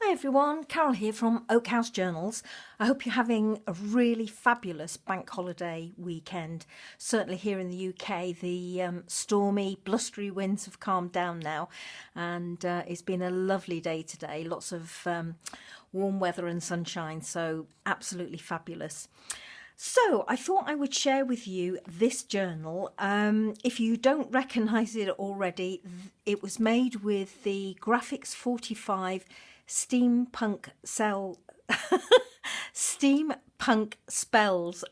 Hi everyone, Carol here from Oak House Journals. I hope you're having a really fabulous bank holiday weekend. Certainly here in the UK, the stormy, blustery winds have calmed down now, and it's been a lovely day today. Lots of warm weather and sunshine, so absolutely fabulous. So I thought I would share with you this journal. If you don't recognise it already, it was made with the Graphics 45 Steampunk Spells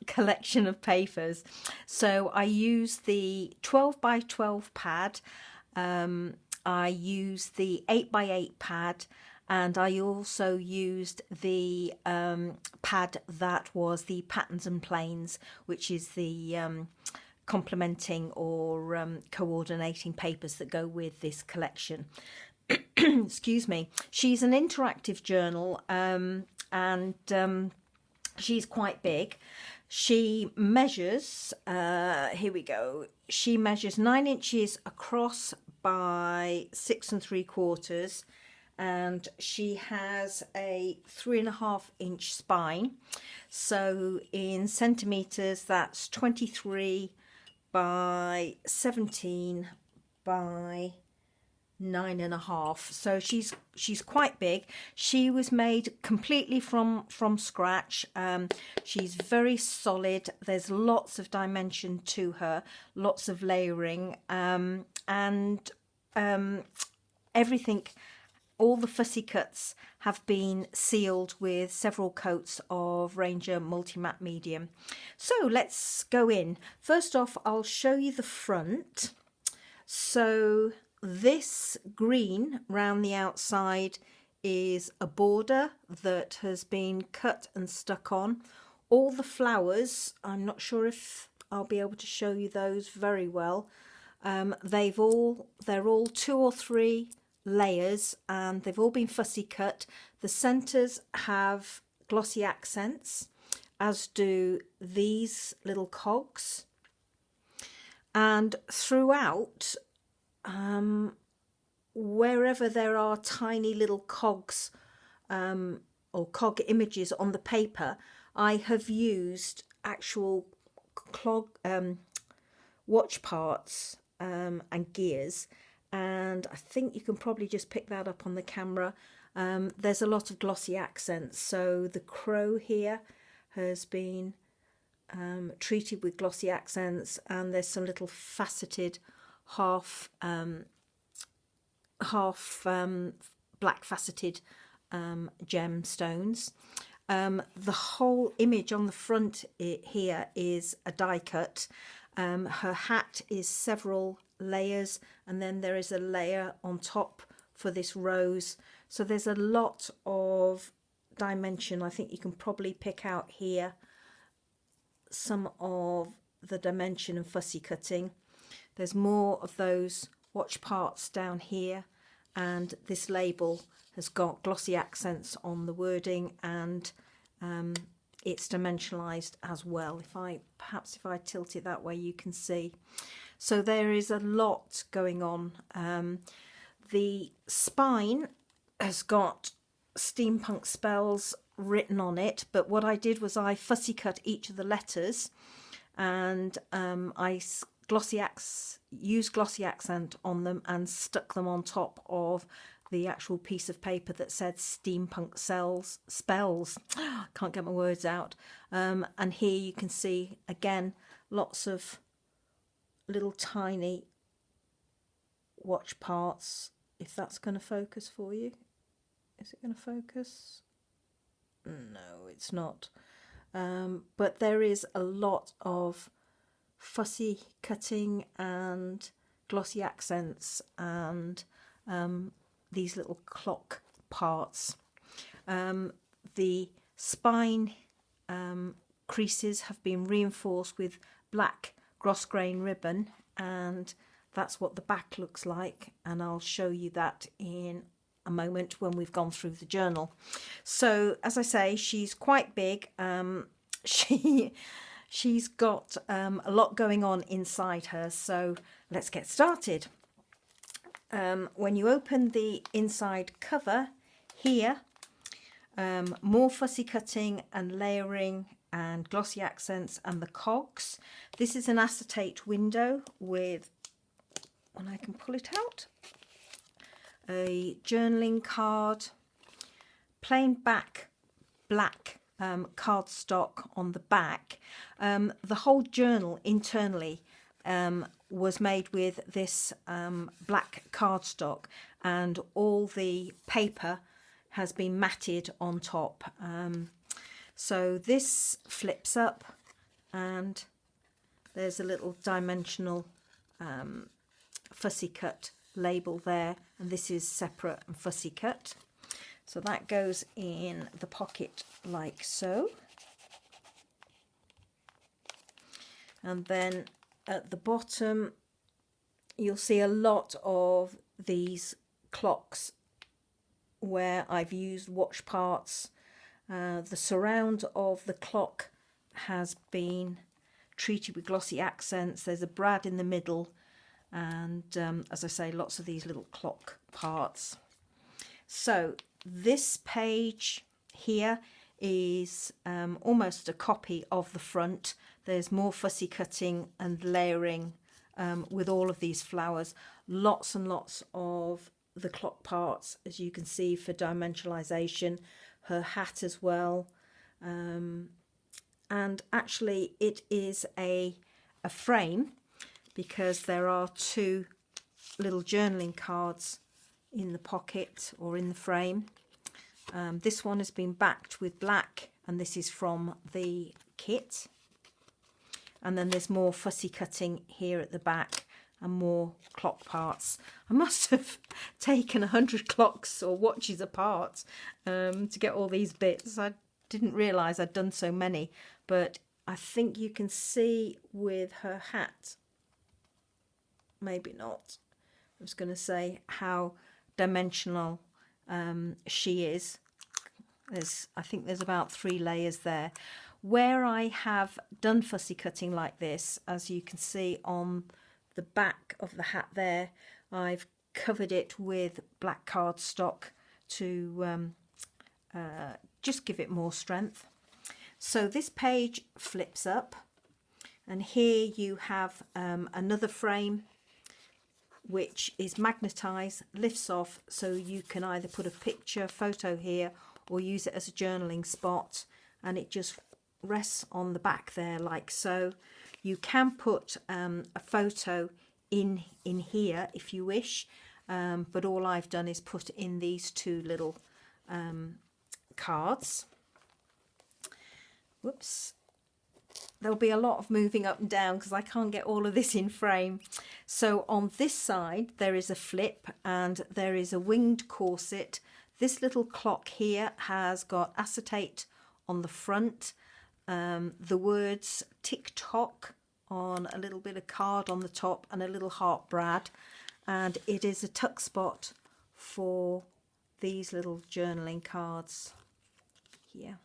collection of papers. So I used the 12 by 12 pad, I used the 8 by 8 pad, and I also used the pad that was the patterns and planes, which is the complementing or coordinating papers that go with this collection. Excuse me. She's an interactive journal, and she's quite big. She measures, here we go, she measures 9 inches across by 6 3/4, and she has a 3.5 inch spine. So in centimetres, that's 23 by 17 by 9.5. So she's quite big. She was made completely from scratch. She's very solid. There's lots of dimension to her, lots of layering, and everything. All the fussy cuts have been sealed with several coats of Ranger Multi-Matte Medium. So let's go in. First off, I'll show you the front. So this green round the outside is a border that has been cut and stuck on. All the flowers, I'm not sure if I'll be able to show you those very well. They're all 2 or 3 layers, and they've all been fussy cut. The centres have glossy accents, as do these little cogs, and throughout, wherever there are tiny little cogs or cog images on the paper, I have used actual watch parts and gears, and I think you can probably just pick that up on the camera. There's a lot of glossy accents, so the crow here has been treated with glossy accents, and there's some little faceted half black faceted gemstones. The whole image on the front here is a die cut. Her hat is several layers, and then there is a layer on top for this rose. So there's a lot of dimension. I think you can probably pick out here some of the dimension and fussy cutting. There's more of those watch parts down here, and this label has got glossy accents on the wording, and it's dimensionalized as well. Perhaps if I tilt it that way, you can see. So there is a lot going on. The spine has got Steampunk Spells written on it, but what I did was I fussy cut each of the letters, and I used glossy accent on them and stuck them on top of the actual piece of paper that said Steampunk Spells. Can't get my words out. And here you can see again lots of little tiny watch parts. If that's going to focus for you. Is it going to focus? No, it's not. But there is a lot of fussy cutting and glossy accents and these little clock parts. The spine creases have been reinforced with black grosgrain ribbon, and that's what the back looks like, and I'll show you that in a moment when we've gone through the journal. So as I say, she's quite big. She's got a lot going on inside her, so let's get started. When you open the inside cover here, more fussy cutting and layering and glossy accents and the cogs. This is an acetate window with, and I can pull it out, a journaling card, plain back black cardstock on the back. The whole journal internally was made with this black cardstock, and all the paper has been matted on top. So this flips up and there's a little dimensional fussy cut label there, and this is separate and fussy cut. So that goes in the pocket like so. And then at the bottom you'll see a lot of these clocks where I've used watch parts. The surround of the clock has been treated with glossy accents. There's a brad in the middle, and as I say, lots of these little clock parts. So this page here is almost a copy of the front. There's more fussy cutting and layering with all of these flowers. Lots and lots of the clock parts, as you can see, for dimensionalization. Her hat as well. And actually it is a frame, because there are two little journaling cards in the pocket or in the frame. This one has been backed with black, and this is from the kit. And then there's more fussy cutting here at the back and more clock parts. I must have taken 100 clocks or watches apart to get all these bits. I didn't realise I'd done so many, but I think you can see with her hat, maybe not, I was going to say how dimensional she is. I think there's about 3 layers there. Where I have done fussy cutting like this, as you can see on the back of the hat there, I've covered it with black cardstock to just give it more strength. So this page flips up, and here you have another frame which is magnetized, lifts off, so you can either put a picture photo here or use it as a journaling spot, and it just rests on the back there like so. You can put a photo in here if you wish, but all I've done is put in these 2 little cards. Whoops. There'll be a lot of moving up and down because I can't get all of this in frame. So on this side there is a flip and there is a winged corset. This little clock here has got acetate on the front, the words tick-tock on a little bit of card on the top, and a little heart brad, and it is a tuck spot for these little journaling cards here.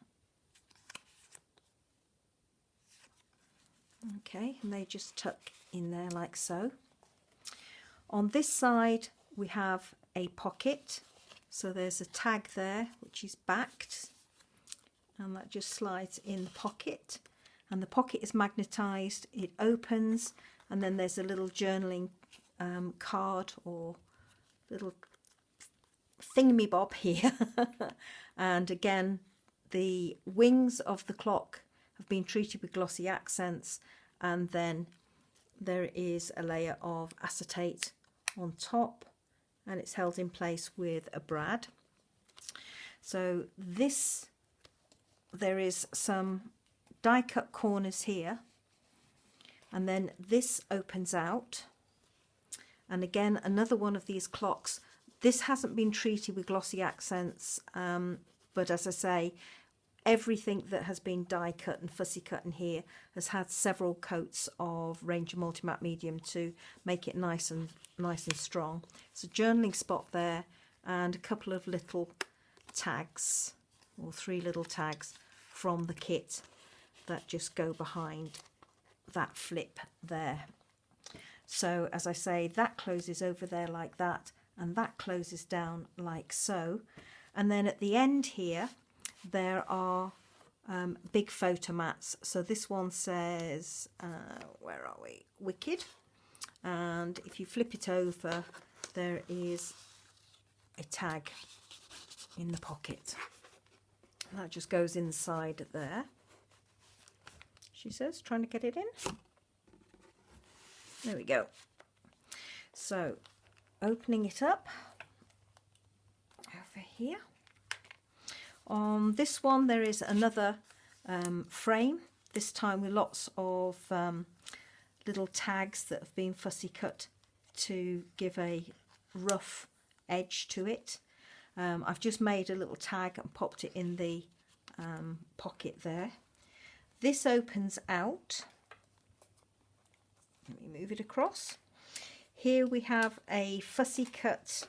Okay, and they just tuck in there like so. On this side we have a pocket, so there's a tag there which is backed, and that just slides in the pocket, and the pocket is magnetized, it opens, and then there's a little journaling card or little thingamy-bob here. And again, the wings of the clock have been treated with glossy accents, and then there is a layer of acetate on top, and it's held in place with a brad. So this, there is some die cut corners here, and then this opens out, and again another one of these clocks. This hasn't been treated with glossy accents, but as I say, everything that has been die cut and fussy cut in here has had several coats of Ranger Multimatte Medium to make it nice and strong. It's a journaling spot there, and a couple of little tags, or 3 little tags from the kit that just go behind that flip there. So as I say, that closes over there like that, and that closes down like so. And then at the end here there are big photo mats. So this one says, where are we? Wicked. And if you flip it over, there is a tag in the pocket. That just goes inside there. She says, trying to get it in. There we go. So, opening it up over here. On this one, there is another frame, this time with lots of little tags that have been fussy cut to give a rough edge to it. I've just made a little tag and popped it in the pocket there. This opens out. Let me move it across. Here we have a fussy cut.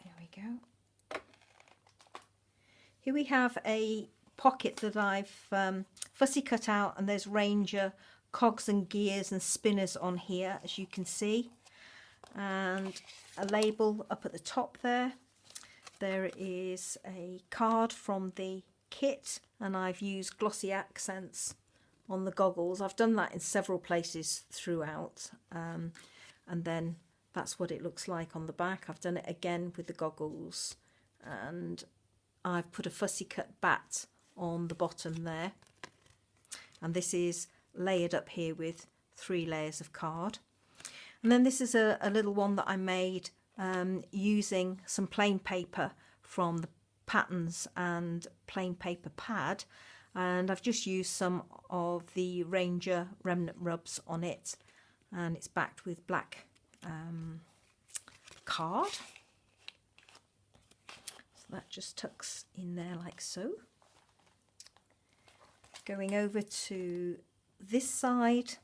There we go. Here we have a pocket that I've fussy cut out, and there's Ranger cogs and gears and spinners on here, as you can see, and a label up at the top there. There is a card from the kit, and I've used Glossy Accents on the goggles. I've done that in several places throughout, and then that's what it looks like on the back. I've done it again with the goggles, and I've put a fussy cut bat on the bottom there, and this is layered up here with 3 layers of card. And then this is a little one that I made using some plain paper from the patterns and plain paper pad, and I've just used some of the Ranger remnant rubs on it, and it's backed with black card. So that just tucks in there like so. Going over to this side,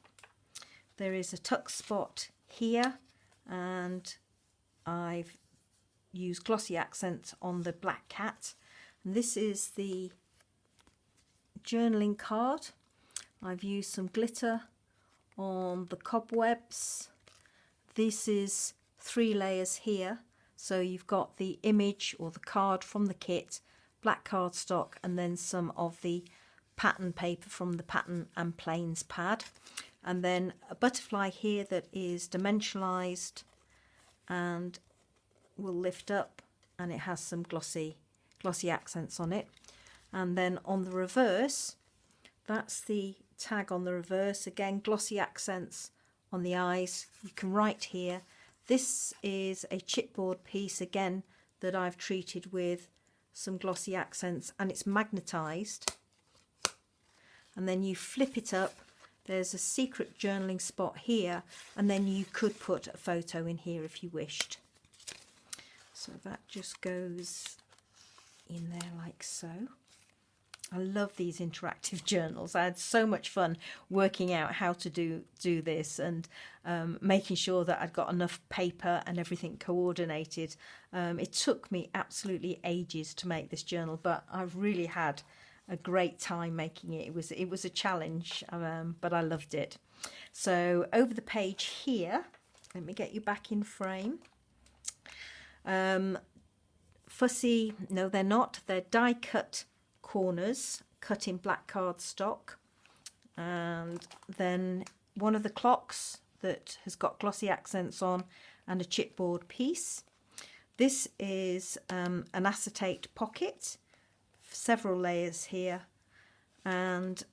there is a tuck spot here, and I've used Glossy Accents on the black cat, and this is the journaling card. I've used some glitter on the cobwebs. This is 3 layers here, so you've got the image or the card from the kit, black cardstock, and then some of the pattern paper from the pattern and plains pad, and then a butterfly here that is dimensionalized and will lift up, and it has some glossy accents on it. And then on the reverse, that's the tag on the reverse, again glossy accents on the eyes. You can write here. This is a chipboard piece again that I've treated with some glossy accents, and it's magnetized, and then you flip it up. There's a secret journaling spot here, and then you could put a photo in here if you wished. So that just goes in there like so. I love these interactive journals. I had so much fun working out how to do this, and making sure that I'd got enough paper and everything coordinated. It took me absolutely ages to make this journal, but I've really had a great time making it. It was a challenge, but I loved it. So over the page here, let me get you back in frame. Fussy, no they're not, they're die cut corners cut in black cardstock, and then one of the clocks that has got glossy accents on, and a chipboard piece. This is an acetate pocket, several layers here, and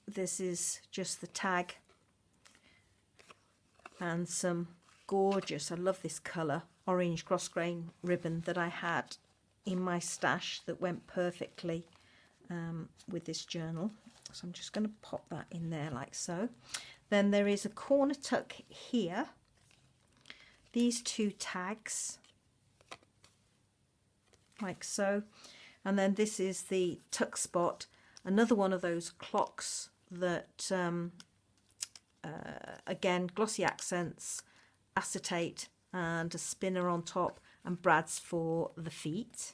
this is just the tag and some gorgeous, I love this colour, orange cross grain ribbon that I had in my stash that went perfectly with this journal. So I'm just going to pop that in there like so. Then there is a corner tuck here, these 2 tags like so, and then this is the tuck spot, another one of those clocks that again glossy accents, acetate, and a spinner on top, and brads for the feet.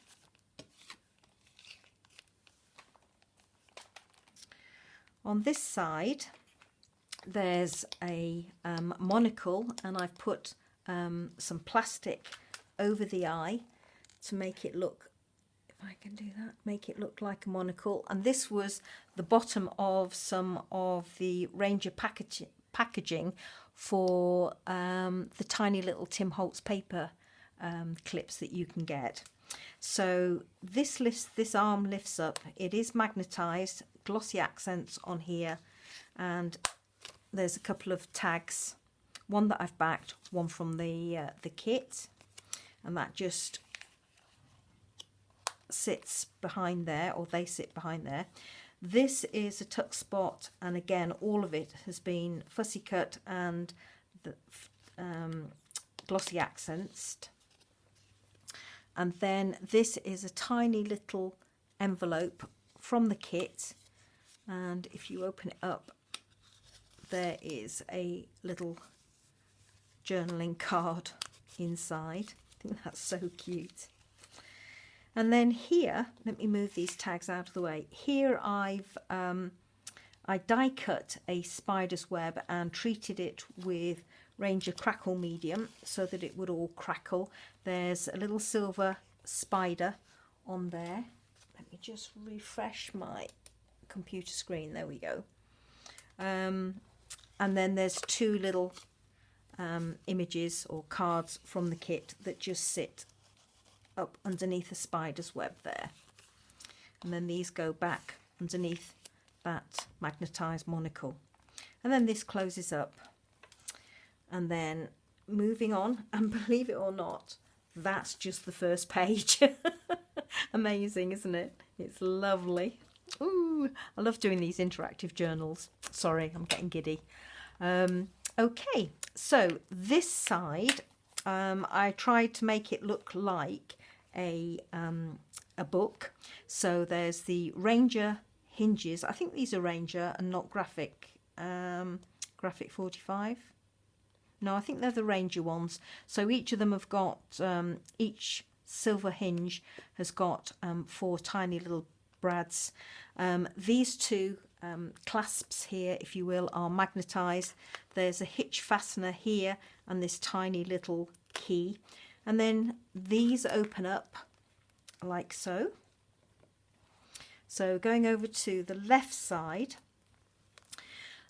On this side there's a monocle, and I've put some plastic over the eye to make it look, if I can do that, make it look like a monocle. And this was the bottom of some of the Ranger packaging for the tiny little Tim Holtz paper clips that you can get. So this arm lifts up. It is magnetized, glossy accents on here, and there's a couple of tags, one that I've backed, one from the kit, and that just sits behind there, or they sit behind there. This is a tuck spot, and again all of it has been fussy cut and the glossy accents. And then this is a tiny little envelope from the kit, and if you open it up, there is a little journaling card inside. I think that's so cute. And then here, let me move these tags out of the way. Here I die cut a spider's web and treated it with Ranger Crackle Medium so that it would all crackle. There's a little silver spider on there. Let me just refresh my computer screen. There we go. And then there's two little images or cards from the kit that just sit up underneath the spider's web there. And then these go back underneath that magnetised monocle. And then this closes up. And then moving on, and believe it or not, that's just the first page. Amazing, isn't it? It's lovely. Ooh, I love doing these interactive journals. Sorry, I'm getting giddy. Okay, so this side, I tried to make it look like a book. So there's the Ranger hinges. I think these are Ranger and not graphic 45. No, I think they're the Ranger ones. So each of them have got, each silver hinge has got 4 tiny little brads. These two clasps here, if you will, are magnetised. There's a hitch fastener here and this tiny little key. And then these open up like so. So going over to the left side,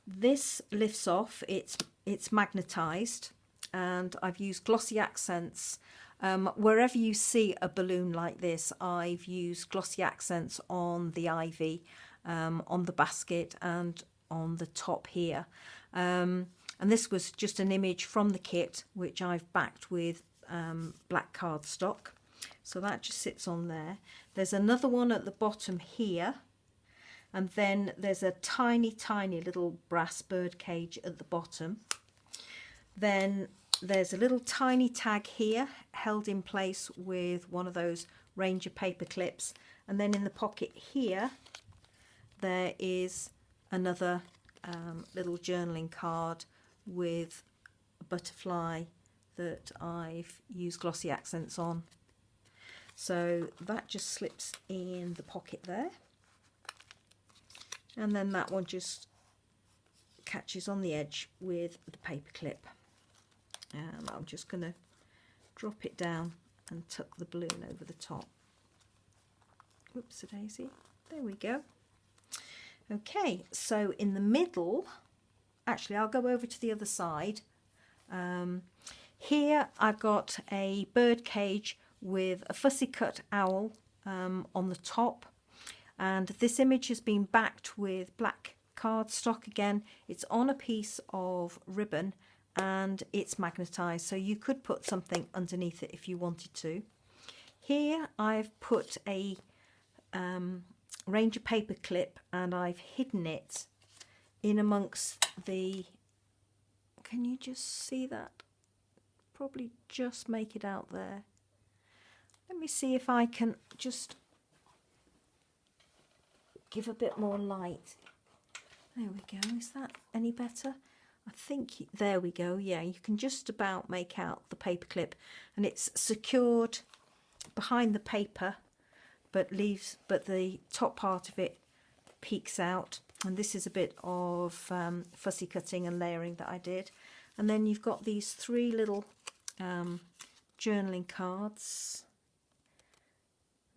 this lifts off, it's magnetised, and I've used glossy accents. Wherever you see a balloon like this, I've used glossy accents on the ivy, on the basket and on the top here. And this was just an image from the kit, which I've backed with black cardstock. So that just sits on there. There's another one at the bottom here. And then there's a tiny, tiny little brass bird cage at the bottom. Then there's a little tiny tag here held in place with one of those Ranger paper clips. And then in the pocket here, there is another little journaling card with a butterfly that I've used glossy accents on. So that just slips in the pocket there. And then that one just catches on the edge with the paper clip. And I'm just going to drop it down and tuck the balloon over the top. Whoops-a-daisy. There we go. Okay, so in the middle, actually I'll go over to the other side. Here I've got a bird cage with a fussy cut owl on the top. And this image has been backed with black cardstock again. It's on a piece of ribbon and it's magnetised, so you could put something underneath it if you wanted to. Here I've put a Ranger paper clip and I've hidden it in amongst the, can you just see that? Probably just make it out there. Let me see if I can just give a bit more light. There we go. Is that any better? I think, there we go. Yeah, you can just about make out the paper clip, and it's secured behind the paper, but the top part of it peeks out. And this is a bit of fussy cutting and layering that I did. And then you've got these 3 little journaling cards.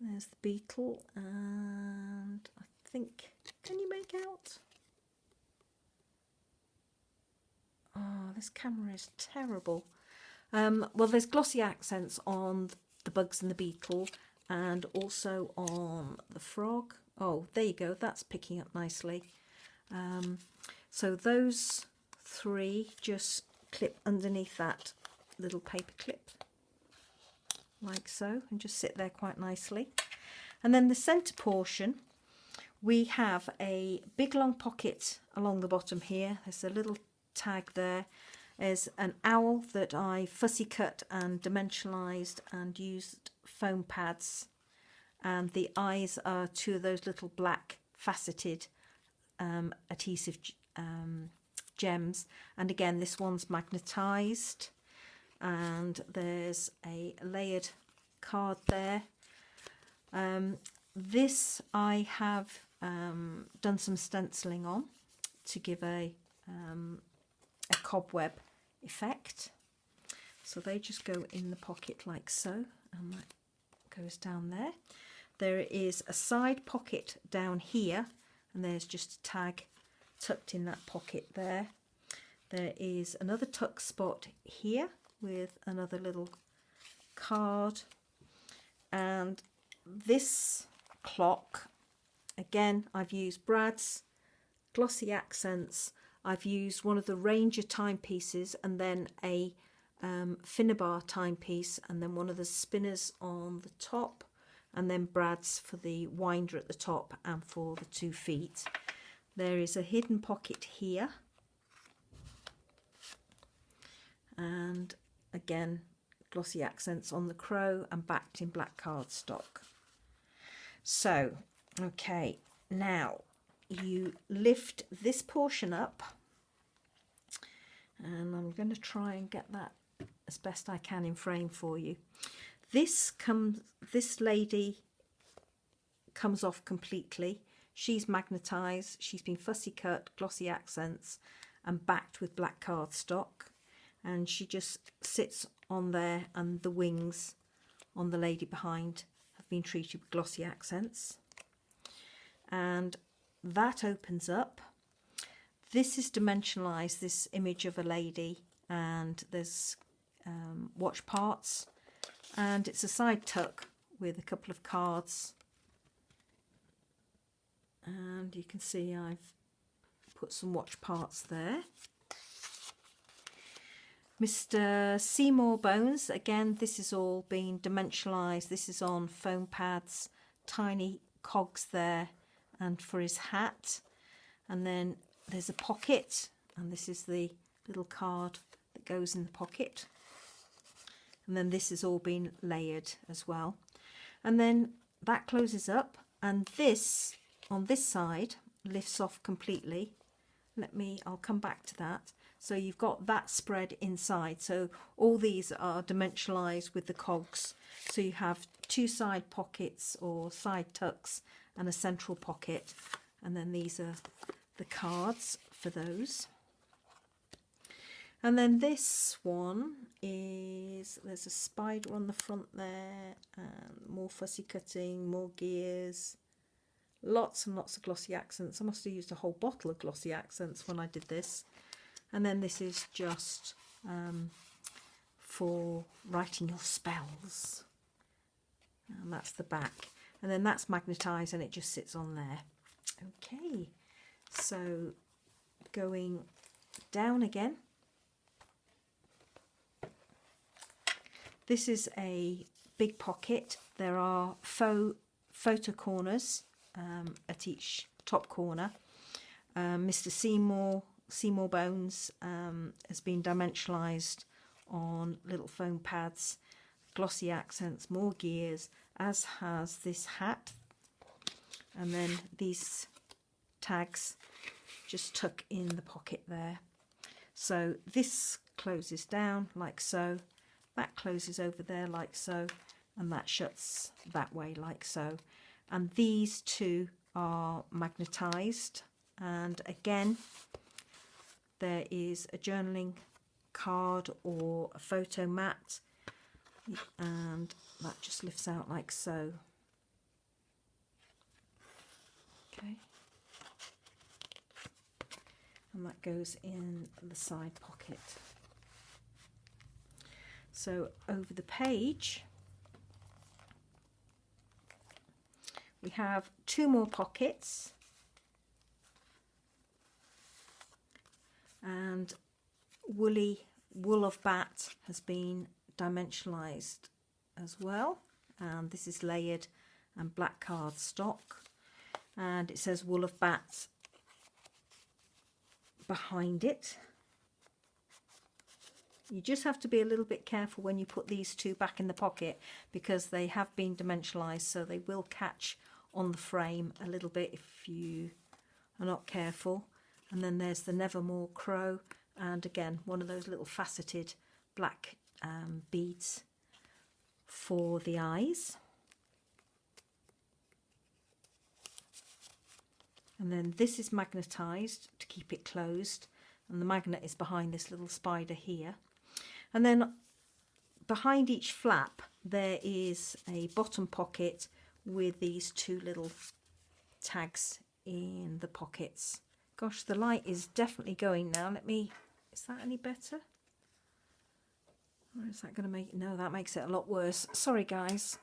There's the beetle, and I think, can you make out? Oh, this camera is terrible. Well, there's glossy accents on the bugs and the beetle, and also on the frog. Oh, there you go, that's picking up nicely. So those three just clip underneath that little paper clip, like so, and just sit there quite nicely. And then the centre portion, we have a big long pocket along the bottom here. There's a little tag there. There's an owl that I fussy cut and dimensionalised and used foam pads, and the eyes are two of those little black faceted adhesive gems, and again this one's magnetised, and there's a layered card there. This I have done some stenciling on to give a cobweb effect. So they just go in the pocket like so, and that goes down there. There is a side pocket down here, and there's just a tag tucked in that pocket there. There is another tuck spot here with another little card, and this clock, again, I've used Brad's Glossy Accents. I've used one of the Ranger timepieces, and then a Finnabar timepiece, and then one of the spinners on the top, and then Brad's for the winder at the top and for the 2 feet. There is a hidden pocket here, and again Glossy Accents on the crow and backed in black cardstock. So, okay, now you lift this portion up, and I'm going to try and get that as best I can in frame for you. This lady comes off completely. She's magnetised, she's been fussy cut, Glossy Accents, and backed with black cardstock, and she just sits on there, and the wings on the lady behind have been treated with Glossy Accents. And that opens up. This is dimensionalised, this image of a lady, and there's watch parts, and it's a side tuck with a couple of cards, and you can see I've put some watch parts there. Mr. Seymour Bones, again, this is all being dimensionalised. This is on foam pads, tiny cogs there, and for his hat. And then there's a pocket, and this is the little card that goes in the pocket. And then this has all been layered as well. And then that closes up, and this, on this side, lifts off completely. I'll come back to that. So you've got that spread inside. So all these are dimensionalised with the cogs. So you have 2 side pockets or side tucks and a central pocket. And then these are the cards for those. And then this one is, there's a spider on the front there, and more fussy cutting, more gears, lots and lots of Glossy Accents. I must have used a whole bottle of Glossy Accents when I did this. And then this is just for writing your spells. And that's the back. And then that's magnetised, and it just sits on there. Okay, so going down again. This is a big pocket. There are faux photo corners at each top corner. Mr. Seymour Bones has been dimensionalised on little foam pads, Glossy Accents, more gears, as has this hat. And then these tags just tuck in the pocket there. So this closes down like so, that closes over there like so, and that shuts that way like so. And these two are magnetised, and again there is a journaling card or a photo mat, and that just lifts out like so. Okay. And that goes in the side pocket. So over the page, we have 2 more pockets, and wool of bat has been dimensionalized as well, and this is layered and black cardstock, and it says wool of bat behind it. You just have to be a little bit careful when you put these 2 back in the pocket, because they have been dimensionalized, so they will catch on the frame a little bit if you are not careful. And then there's the Nevermore Crow, and again one of those little faceted black beads for the eyes. And then this is magnetized to keep it closed, and the magnet is behind this little spider here. And then behind each flap there is a bottom pocket with these 2 little tags in the pockets. Gosh, the light is definitely going now. Is that any better? Or is that going to make it? No, that makes it a lot worse. Sorry guys,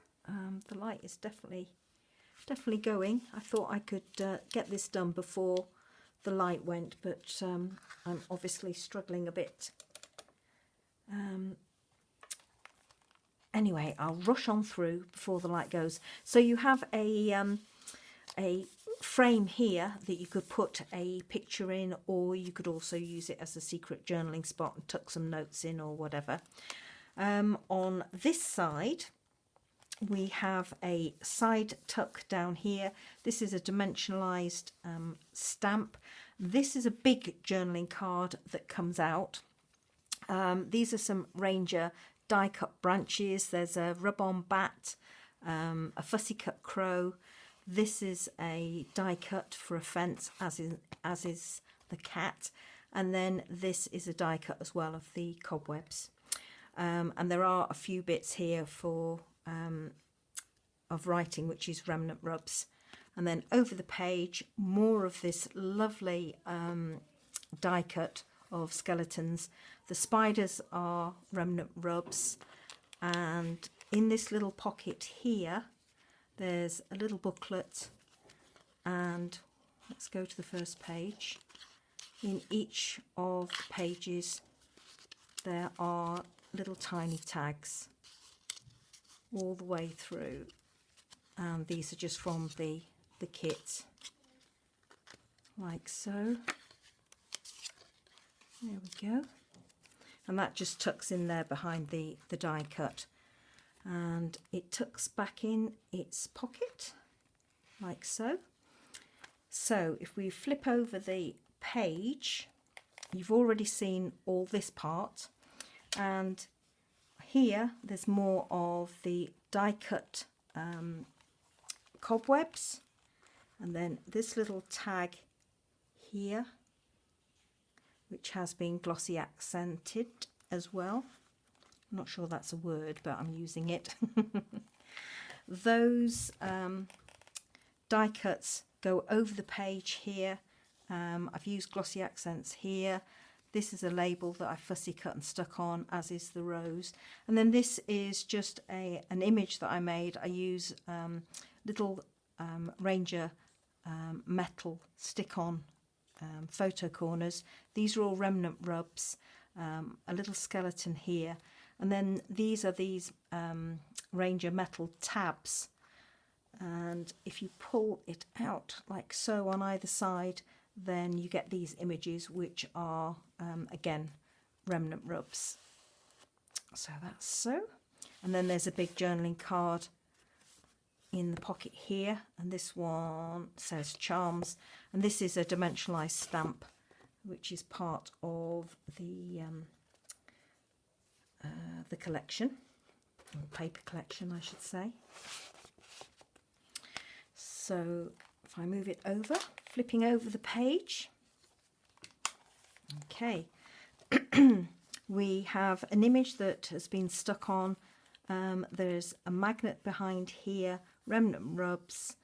the light is definitely going. I thought I could get this done before the light went, but I'm obviously struggling a bit. Anyway, I'll rush on through before the light goes. So you have a frame here that you could put a picture in, or you could also use it as a secret journaling spot and tuck some notes in or whatever. On this side we have a side tuck down here. This is a dimensionalized stamp. This is a big journaling card that comes out. These are some Ranger die cut branches. There's a rub-on bat, a fussy cut crow. This is a die cut for a fence, as is the cat, and then this is a die cut as well of the cobwebs. And there are a few bits here for of writing, which is remnant rubs. And then over the page, more of this lovely die cut of skeletons. The spiders are remnant rubs, and in this little pocket here there's a little booklet, and let's go to the first page. In each of the pages there are little tiny tags all the way through, and these are just from the kit, like so. There we go. And that just tucks in there behind the die cut, and it tucks back in its pocket like so. So if we flip over the page, you've already seen all this part, and here there's more of the die cut cobwebs, and then this little tag here, which has been glossy accented as well. I'm not sure that's a word, but I'm using it. Those die cuts go over the page here. I've used glossy accents here. This is a label that I fussy cut and stuck on, as is the rose. And then this is just an image that I made. I use little Ranger metal stick-on photo corners. These are all remnant rubs, a little skeleton here, and then these are these Ranger metal tabs, and if you pull it out like so on either side, then you get these images, which are again remnant rubs. So that's so. And then there's a big journaling card in the pocket here, and this one says charms, and this is a dimensionalized stamp, which is part of the collection, or paper collection I should say. So if I move it over, flipping over the page, okay, we have an image that has been stuck on. There's a magnet behind here, remnant rubs,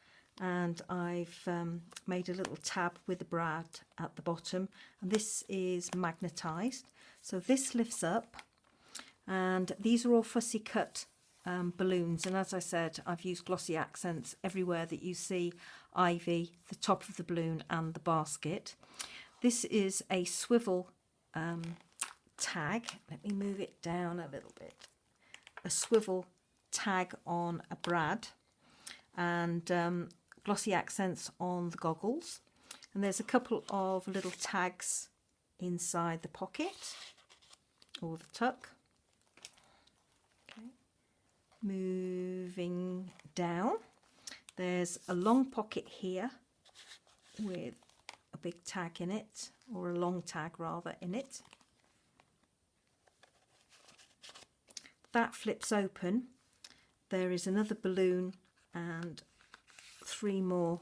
and I've made a little tab with the brad at the bottom, and this is magnetised. So this lifts up, and these are all fussy cut balloons, and as I said, I've used Glossy Accents everywhere that you see ivy, the top of the balloon and the basket. This is a swivel tag. Let me move it down a little bit. A swivel tag on a brad, and Glossy Accents on the goggles, and there's a couple of little tags inside the pocket or the tuck. Okay. Moving down, there's a long pocket here with a big tag in it, or a long tag rather, in it. That flips open. There is another balloon and 3 more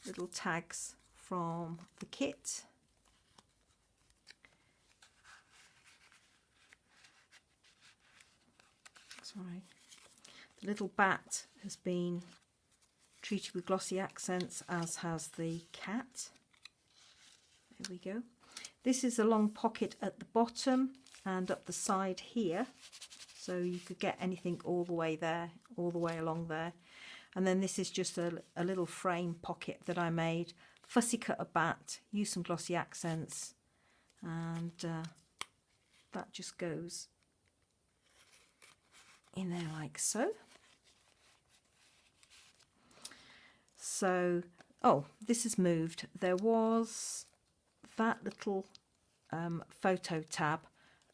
little tags from the kit. Sorry. The little bat has been treated with Glossy Accents, as has the cat. There we go. This is a long pocket at the bottom and up the side here, so you could get anything all the way there, all the way along there. And then this is just a little frame pocket that I made. Fussy cut a bat, use some Glossy Accents, and that just goes in there like so. So, oh, this has moved. There was that little photo tab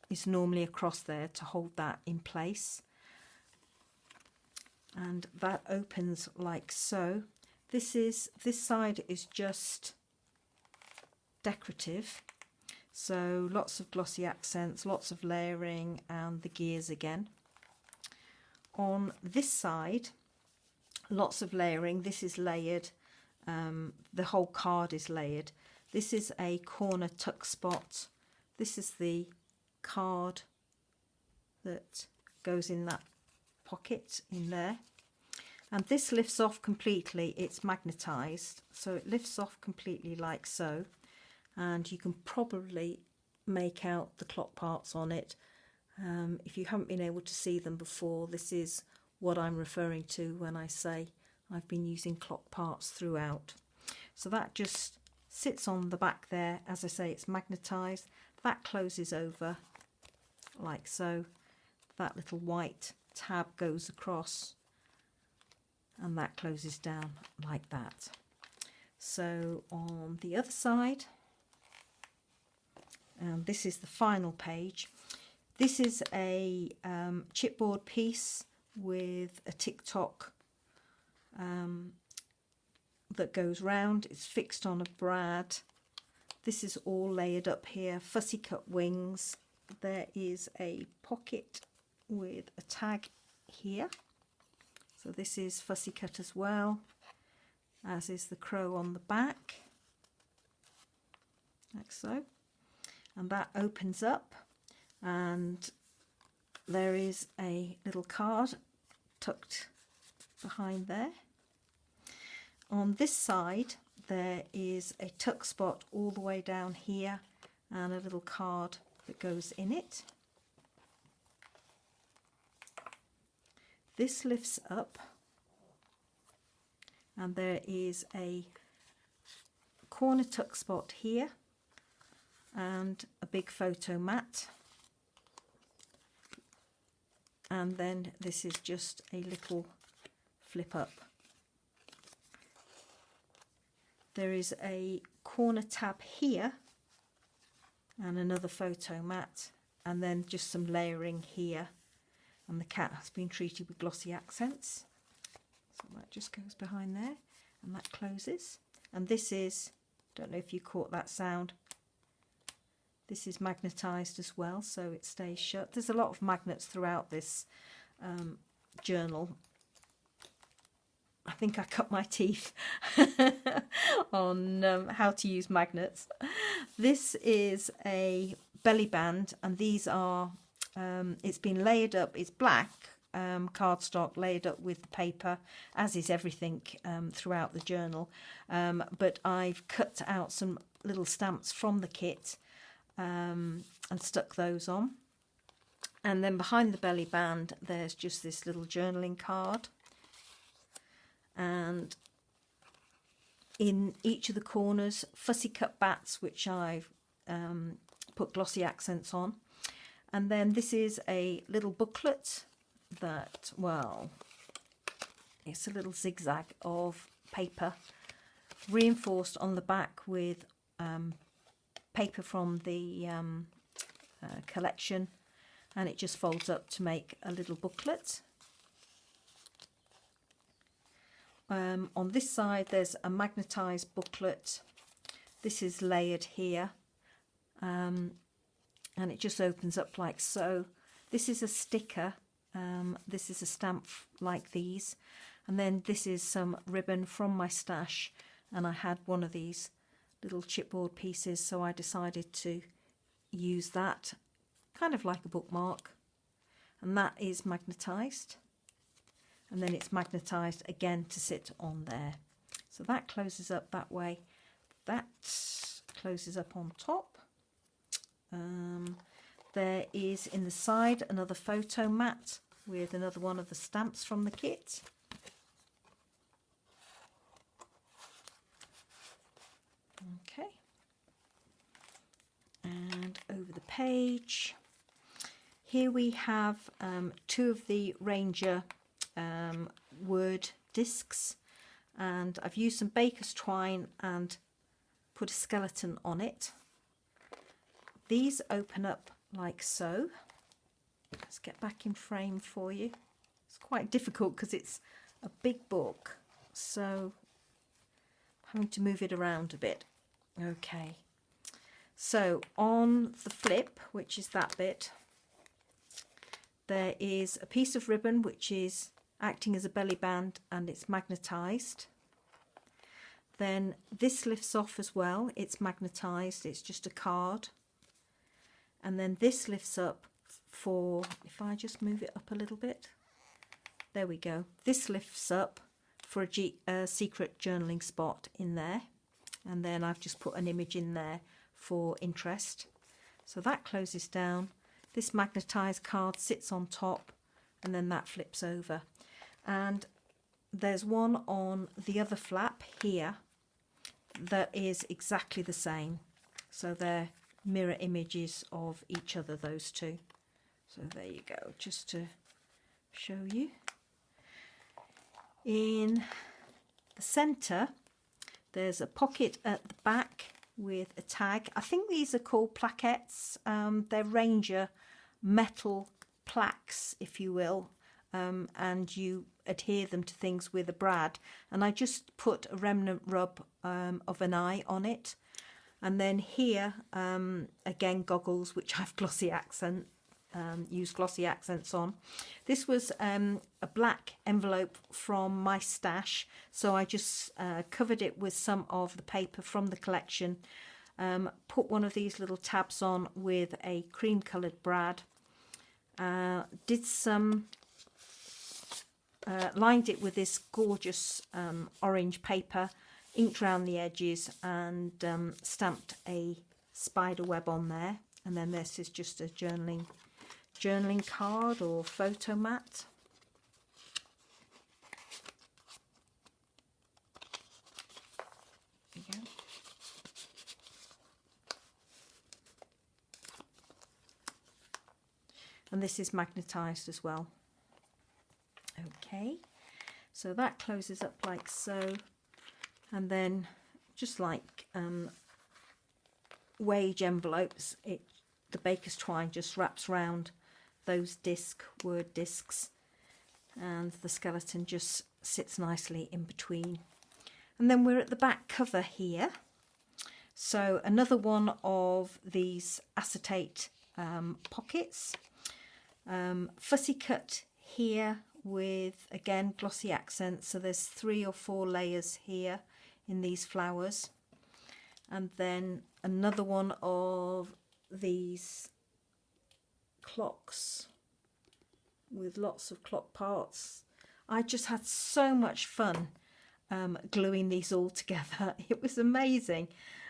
is normally across there to hold that in place, and that opens like so. This side is just decorative, so lots of Glossy Accents, lots of layering, and the gears again. On this side, lots of layering. This is layered, the whole card is layered. This is a corner tuck spot. This is the card that goes in that pocket in there, and this lifts off completely. It's magnetised, so it lifts off completely like so, and you can probably make out the clock parts on it. If you haven't been able to see them before, this is what I'm referring to when I say I've been using clock parts throughout. So that just sits on the back there. As I say, it's magnetised. That closes over like so. That little white tab goes across, and that closes down like that. So on the other side, this is the final page. This is a chipboard piece with a tick-tock that goes round. It's fixed on a brad. This is all layered up here. Fussy cut wings. There is a pocket with a tag here. So this is fussy cut as well, as is the crow on the back, like so. And that opens up, and there is a little card tucked behind there. On this side there is a tuck spot all the way down here, and a little card that goes in it. This lifts up, and there is a corner tuck spot here and a big photo mat, and then this is just a little flip up. There is a corner tab here and another photo mat, and then just some layering here, and the cat has been treated with Glossy Accents. So that just goes behind there, and that closes. And this is, don't know if you caught that sound, this is magnetised as well, so it stays shut. There's a lot of magnets throughout this journal. I think I cut my teeth on how to use magnets. This is a belly band, and these are, it's been layered up. It's black, cardstock layered up with the paper, as is everything throughout the journal. But I've cut out some little stamps from the kit and stuck those on. And then behind the belly band, there's just this little journaling card. And in each of the corners, fussy cut bats, which I've put glossy accents on. And then this is a little booklet that, well, it's a little zigzag of paper reinforced on the back with paper from the collection, and it just folds up to make a little booklet. On this side there's a magnetised booklet. This is layered here, and it just opens up like so. This is a sticker, this is a stamp like these, and then this is some ribbon from my stash, and I had one of these little chipboard pieces, so I decided to use that kind of like a bookmark, and that is magnetised, and then it's magnetised again to sit on there. So that closes up that way, that closes up on top. There is in the side another photo mat with another one of the stamps from the kit. Okay, and over the page here we have two of the Ranger word discs, and I've used some baker's twine and put a skeleton on it. These open up like so. Let's get back in frame for you. It's quite difficult because it's a big book, so I'm having to move it around a bit. Okay, so on the flip, which is that bit, there is a piece of ribbon which is acting as a belly band, and it's magnetised. Then this lifts off as well, it's magnetised, it's just a card. And then this lifts up for, if I just move it up a little bit, there we go. This lifts up for a secret journaling spot in there. And then I've just put an image in there for interest. So that closes down. This magnetised card sits on top, and then that flips over. And there's one on the other flap here that is exactly the same. So they're mirror images of each other, those two. So there you go, just to show you. In the centre there's a pocket at the back with a tag. I think these are called plaquettes. They're Ranger metal plaques, if you will, and you adhere them to things with a brad, and I just put a remnant rub of an eye on it. And then here, again, goggles, which I've used glossy accents on. This was a black envelope from my stash, so I just covered it with some of the paper from the collection, put one of these little tabs on with a cream coloured brad, did some, lined it with this gorgeous orange paper, inked around the edges, and stamped a spider web on there. And then this is just a journaling card or photo mat. There you go. And this is magnetised as well. Okay, so that closes up like so. And then, just like wage envelopes, the baker's twine just wraps round those word discs, and the skeleton just sits nicely in between. And then we're at the back cover here. So another one of these acetate pockets, fussy cut here with, again, glossy accents. So there's 3 or 4 layers here in these flowers, and then another one of these clocks, with lots of clock parts. I just had so much fun gluing these all together. It was amazing.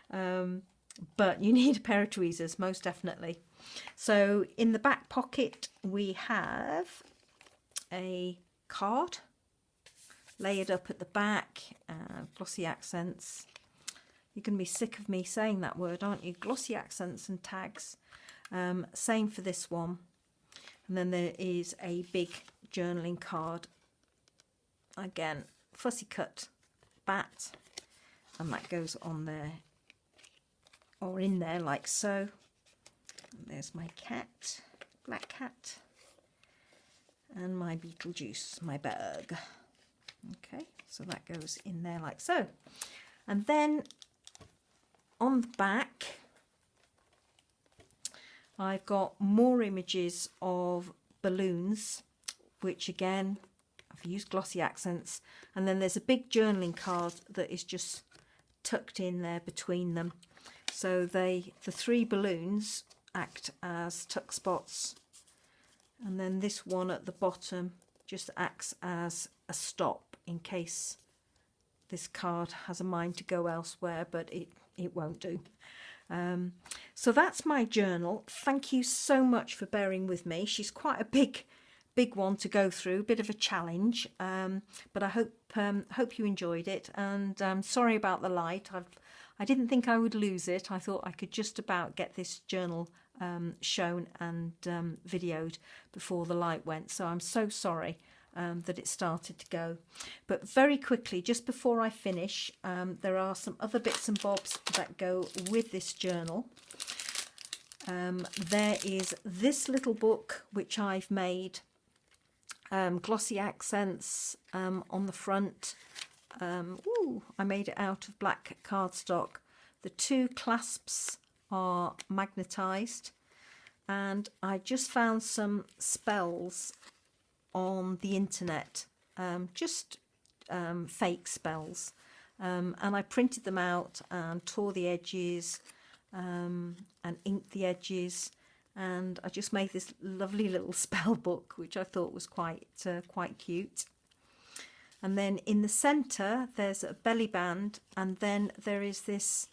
But you need a pair of tweezers, most definitely. So in the back pocket we have a card layered up at the back, Glossy Accents. You're going to be sick of me saying that word, aren't you? Glossy Accents and tags. Same for this one. And then there is a big journaling card. Again, fussy cut bat. And that goes on there, or in there like so. And there's my cat, black cat. And my Beetlejuice, my bird. Okay, so that goes in there like so. And then on the back, I've got more images of balloons, which again, I've used Glossy Accents. And then there's a big journaling card that is just tucked in there between them. So the three balloons act as tuck spots. And then this one at the bottom just acts as a stop in case this card has a mind to go elsewhere, but it won't do. So that's my journal. Thank you so much for bearing with me. She's quite a big one to go through, a bit of a challenge, but I hope you enjoyed it. And sorry about the light. I didn't think I would lose it. I thought I could just about get this journal shown and videoed before the light went, so I'm so sorry that it started to go. But very quickly, just before I finish, there are some other bits and bobs that go with this journal. There is this little book which I've made, Glossy Accents on the front. I made it out of black cardstock. The two clasps are magnetised, and I just found some spells on the internet, just fake spells, and I printed them out and tore the edges and inked the edges, and I just made this lovely little spell book which I thought was quite cute. And then in the centre there's a belly band, and then there is this,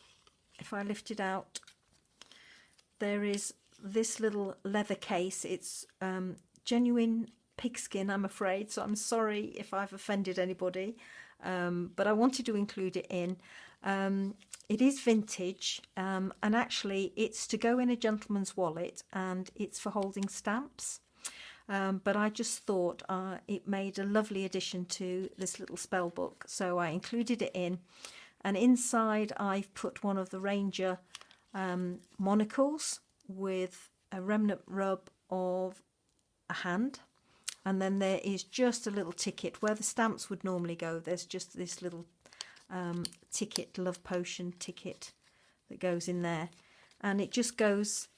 if I lift it out, there is this little leather case. It's genuine pigskin, I'm afraid, so I'm sorry if I've offended anybody, but I wanted to include it in. It is vintage, and actually it's to go in a gentleman's wallet, and it's for holding stamps. But I just thought it made a lovely addition to this little spell book, so I included it in. And inside I've put one of the Ranger monocles with a remnant rub of a hand, and then there is just a little ticket where the stamps would normally go. There's just this little ticket, love potion ticket, that goes in there, and it just goes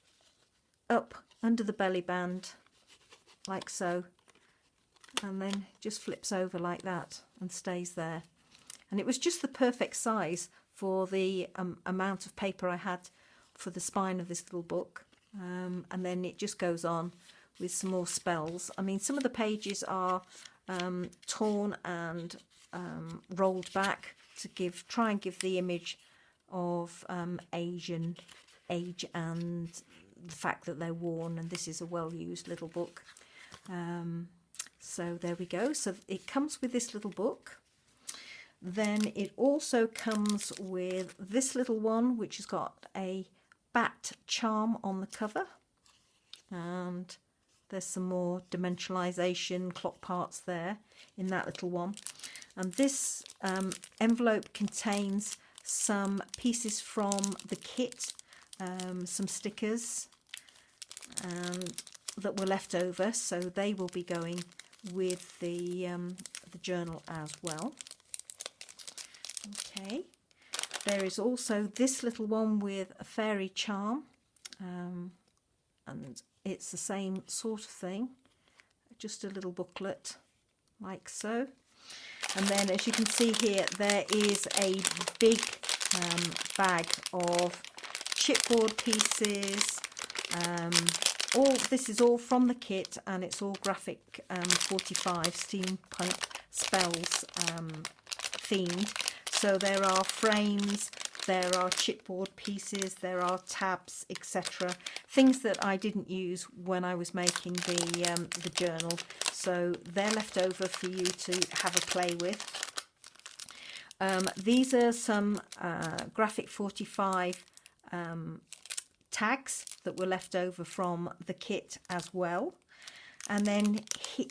up under the belly band like so, and then just flips over like that and stays there. And it was just the perfect size for the amount of paper I had for the spine of this little book. And then it just goes on with some more spells. I mean, some of the pages are torn and rolled back to try and give the image of age and the fact that they're worn, and this is a well-used little book. So there we go. So it comes with this little book. Then it also comes with this little one, which has got a bat charm on the cover, and there's some more dimensionalization clock parts there in that little one. And this envelope contains some pieces from the kit, some stickers that were left over, so they will be going with the journal as well. Okay, there is also this little one with a fairy charm, and it's the same sort of thing, just a little booklet like so. And then, as you can see here, there is a big bag of chipboard pieces, this is all from the kit, and it's all graphic 45 Steampunk Spells themed. So there are frames, there are chipboard pieces, there are tabs, etc. Things that I didn't use when I was making the journal. So they're left over for you to have a play with. These are some graphic 45 tags that were left over from the kit as well. And then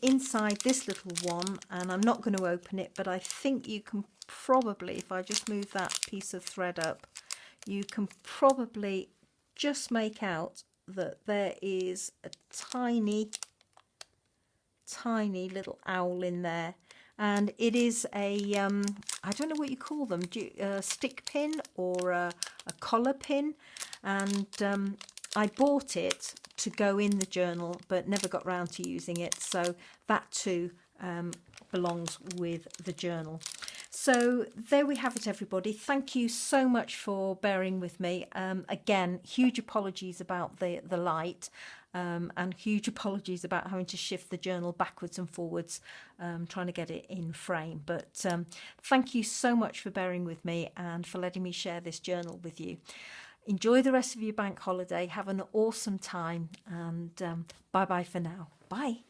inside this little one, and I'm not going to open it, but I think you can probably, if I just move that piece of thread up, you can probably just make out that there is a tiny little owl in there. And it is a, I don't know what you call them, a stick pin or a collar pin. And I bought it to go in the journal, but never got round to using it. So that too belongs with the journal. So there we have it, everybody. Thank you so much for bearing with me. Again, huge apologies about the light. And huge apologies about having to shift the journal backwards and forwards, trying to get it in frame. But thank you so much for bearing with me and for letting me share this journal with you. Enjoy the rest of your bank holiday. Have an awesome time, and bye-bye for now. Bye.